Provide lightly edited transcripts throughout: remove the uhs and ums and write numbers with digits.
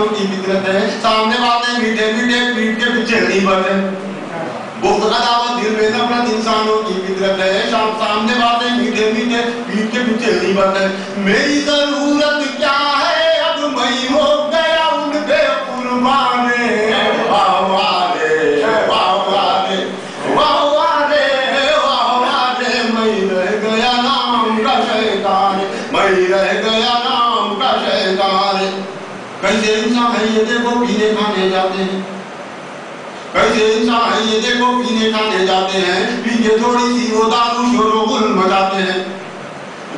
इंसानों की फितरत है। सामने बातें मीठे मीठे, पीठ के पीछे नहीं बढ़े। बुग़्ज़ अदावत दिल में नफरत इंसानों की फितरत है। सामने बातें मीठे मीठे, पीठ के पीछे नहीं बढ़े। मेरी जरूरत क्या है, अब मैं हो गया उन पे कुर्बाने। वाह वाह रे, वाह वाह रे, वाह वाह रे, वाह वाह रे। मैं रह गया नाम का शैतान, मैं रह गया नाम का शैतान। कैसे इंसान है ये देखो पीने खाने जाते हैं, कैसे इंसान है ये देखो पीने खाने जाते हैं, पी के थोड़ी सी वो दारू शोरो गुल मचाते हैं।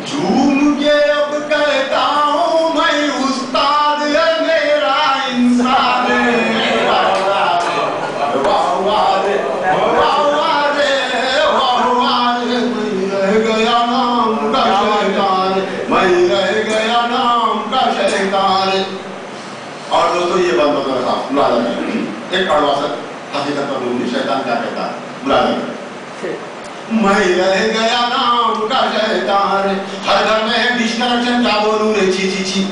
झूम के अब कहता हूँ मैं उस्ताद है मेरा इंसान है। वाह वाह रे, वाह वाह रे, वाह वाह रे, वाह वाह रे। मैं रह गया नाम का शैतान, मैं रह गया नाम का शैतान। और दोस्तों ये बात बता रहा बुला लगा एक कड़वा सा हकीकत पर बोलूं, शैतान क्या कहता है, बुला लगा मैं रह गया नाम का शैतान। हर घर में है डिश कनेक्शन, क्या बोलूं रे छी छी छी।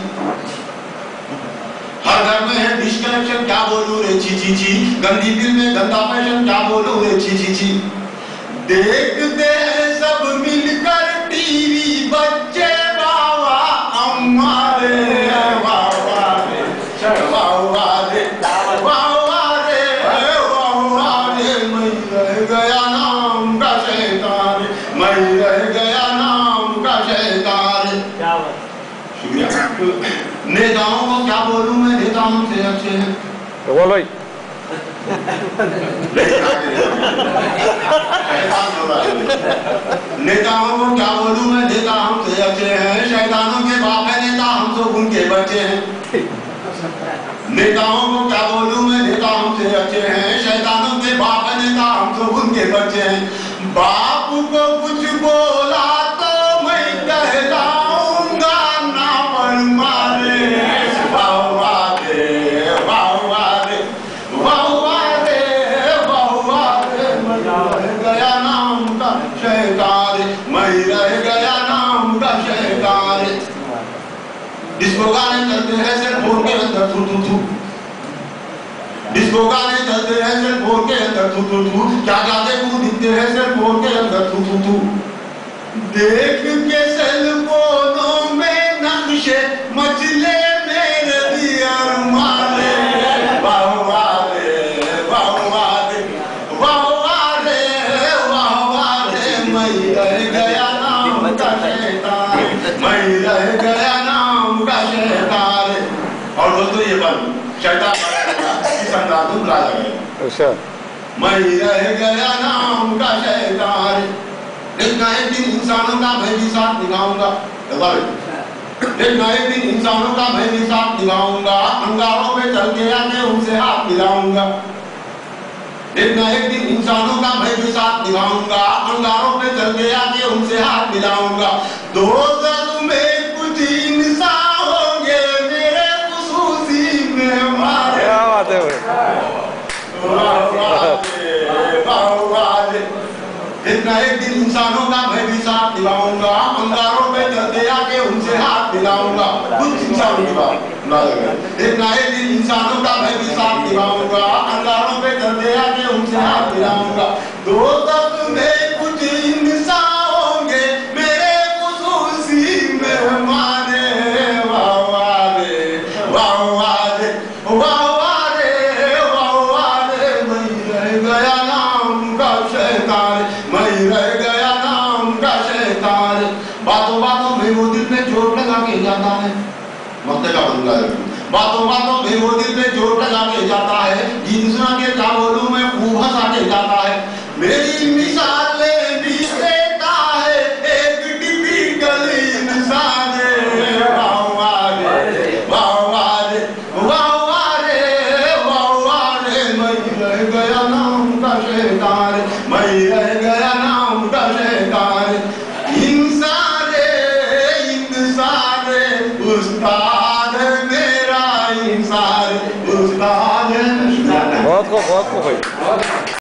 हर घर में है डिश कनेक्शन, क्या बोलूं रे छी छी छी। गंदी फिल्म में गंदा फैशन, क्या बोलूं रे छी छी छी। देखते हैं सब मिलकर टीवी, बच्चे बाबा अम्मा रे। वाह वाह रे, वाह वाह रे, वाह वाह रे, वाह वाह रे। मैं रह गया नाम का शैतान, मैं रह गया नाम का शैतान। शुक्रिया। नेताओं को क्या बोलूं मैं, नेता हमसे अच्छे हैं। तो बोलो भाई। नेताओं को क्या बोलूं मैं, नेता हमसे अच्छे हैं। शैतानों के बाप है नेता, हम तो उनके बच्चे हैं। नेताओं को क्या बोलूं मैं, नेता हमसे अच्छे हैं। शैतानों के बाप है नेता, हम तो उनके बच्चे हैं। बाप को कुछ बोला तो मैं कहलाऊंगा ना पर मारे। वाह वाह रे, वाह वाह रे, वाह वाह रे, वाह वाह रे। मैं रह गया नाम का शैतान, मैं रह गया नाम का शैतान। डिस्को गाने चलते हैं सिर्फ फोन के अंदर थू थू थू। डिस्को गाने चलते हैं सिर्फ फोन के अंदर थू थू थू। क्या क्या देखूं दिखते हैं सिर्फ फोन के अंदर थू थू थू। देख के सेल फोनों में नक्शे मचले मेरे दियर मारे। वाह वाह रे, वाह वाह रे, वाह वाह रे, वाह वाह रे। मैं रह गया नाम का शैतान, मैं रह गया नाम का शैतान। और दोस्तों ये बात शैतान इस अंदाज में बुला लगा। अच्छा मैं रह गया नाम का शैतान। एक ना एक दिन इंसानों का मैं भी साथ निभाऊंगा। एक ना एक दिन इंसानों का मैं भी साथ निभाऊंगा। अंगारों पे चल के आके उनसे हाथ मिलाऊंगा। एक ना एक दिन इंसानों का मैं भी साथ निभाऊंगा। अंगारों पे चल के आके उनसे हाथ मिलाऊंगा। दोज़ख में कुछ इंसान होंगे मेरे खुसूसी मेहमान। क्या बात है भाई। एक ना एक दिन इंसानों का मैं भी साथ निभाऊंगा। अंगारों पे चलते आके उनसे हाथ मिलाऊंगा। कुछ इंसानों की बात ना लगे। एक ना एक दिन इंसानों का मैं भी साथ निभाऊंगा। अंगारों पे चलते आके उनसे हाथ मिलाऊंगा। दोज़ख में कुछ इंसान होंगे मेरे खुसूसी मेहमान। वाह वाह रे, वाह वाह रे, वाह वाह रे, वाह वाह रे। मैं रह गया नाम का शैतान, मैं रह गया नाम का शैतान। बातों बातों में वो दिल पे चोट लगा के जाता है। वक्त का बंदा है। बातों बातों में वो दिल पे चोट लगा के जाता है। गीत सुना के क्या बोलूं मैं, खूब हंसा के जाता है। मेरी मिसालें भी देता है एक टिपिकल इंसान। वाह वाह रे, वाह वाह रे, वाह वाह रे, वाह वाह रे। मैं रह गया नाम का शैतान, मैं रह गया नाम का शैतान। इंसान उस्ताद मेरा इंसान, उस्ताद। बहुत खूब भाई।